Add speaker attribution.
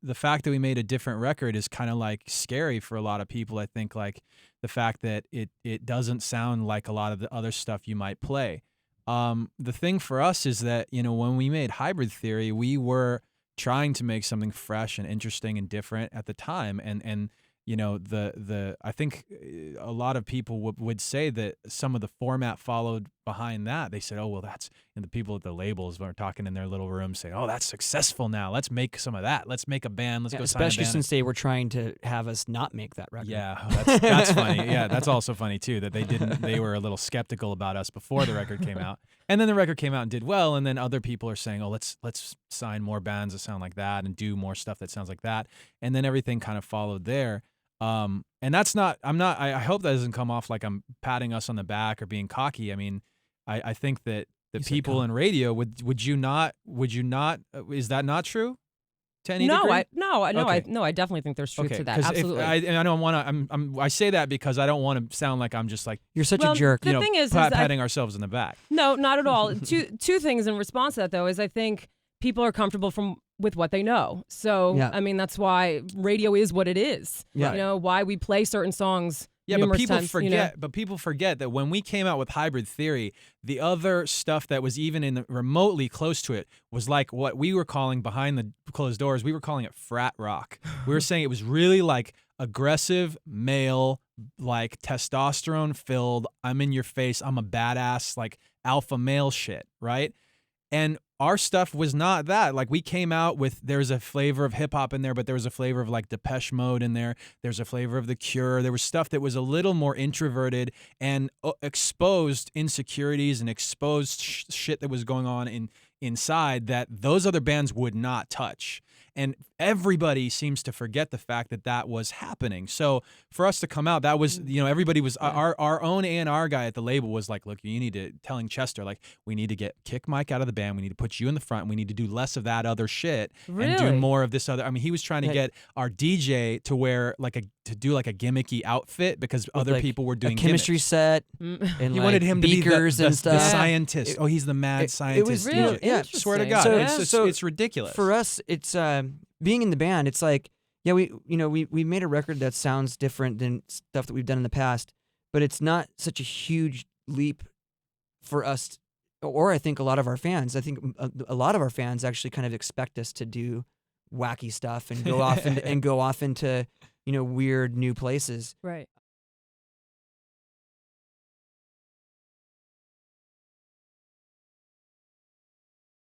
Speaker 1: the fact that we made a different record is kind of like scary for a lot of people. I think like the fact that it doesn't sound like a lot of the other stuff you might play. The thing for us is that, you know, when we made Hybrid Theory, we were trying to make something fresh and interesting and different at the time. And you know, I think a lot of people would say that some of the format followed behind that. They said, oh, well, that's, and the people at the labels were talking in their little room saying, oh, that's successful now. Let's make some of that. Let's make a band. Let's go sign a band.
Speaker 2: Especially since they were trying to have us not make that record.
Speaker 1: Yeah, that's funny. Yeah, that's also funny too, that they were a little skeptical about us before the record came out. And then the record came out and did well, and then other people are saying, oh, let's sign more bands that sound like that and do more stuff that sounds like that. And then everything kind of followed there. And that's not, I hope that doesn't come off like I'm patting us on the back or being cocky. I mean, I think that the people in radio, would you not, is that not true? To any degree?
Speaker 3: I definitely think there's truth to that. Absolutely.
Speaker 1: I don't want to, I say that because I don't want to sound like I'm just like,
Speaker 2: you're such a jerk.
Speaker 3: The thing is
Speaker 1: patting ourselves in the back.
Speaker 3: No, not at all. Two things in response to that though, is I think people are comfortable with what they know. So, I mean, that's why radio is what it is.
Speaker 2: Yeah.
Speaker 3: You know, why we play certain songs.
Speaker 1: Yeah, but people
Speaker 3: times,
Speaker 1: forget.
Speaker 3: you know?
Speaker 1: But people forget that when we came out with Hybrid Theory, the other stuff that was even remotely close to it was like what we were calling behind the closed doors. We were calling it frat rock. We were saying it was really like aggressive male, like testosterone filled. I'm in your face. I'm a badass, like alpha male shit, right? And our stuff was not that. Like we came out with, there's a flavor of hip hop in there, but there was a flavor of like Depeche Mode in there. There's a flavor of The Cure. There was stuff that was a little more introverted and exposed insecurities and exposed shit that was going on inside that those other bands would not touch. And everybody seems to forget the fact that that was happening. So for us to come out, that was, you know, everybody was, our own A&R guy at the label was like, look, you need to, telling Chester, like, we need to kick Mike out of the band. We need to put you in the front. And we need to do less of that other shit and do more of this other. I mean, he was trying to get our DJ to wear to do a gimmicky outfit because other
Speaker 2: like
Speaker 1: people were doing
Speaker 2: a chemistry
Speaker 1: gimmicks.
Speaker 2: Set. And
Speaker 1: he wanted him to be the
Speaker 2: stuff.
Speaker 1: scientist. He's the mad scientist.
Speaker 2: It was
Speaker 1: DJ.
Speaker 2: Yeah,
Speaker 1: swear to God, it's ridiculous.
Speaker 2: For us, it's being in the band. It's like, yeah, we made a record that sounds different than stuff that we've done in the past, but it's not such a huge leap for us, or I think a lot of our fans. I think a lot of our fans actually kind of expect us to do wacky stuff and go off into weird new places.
Speaker 3: Right.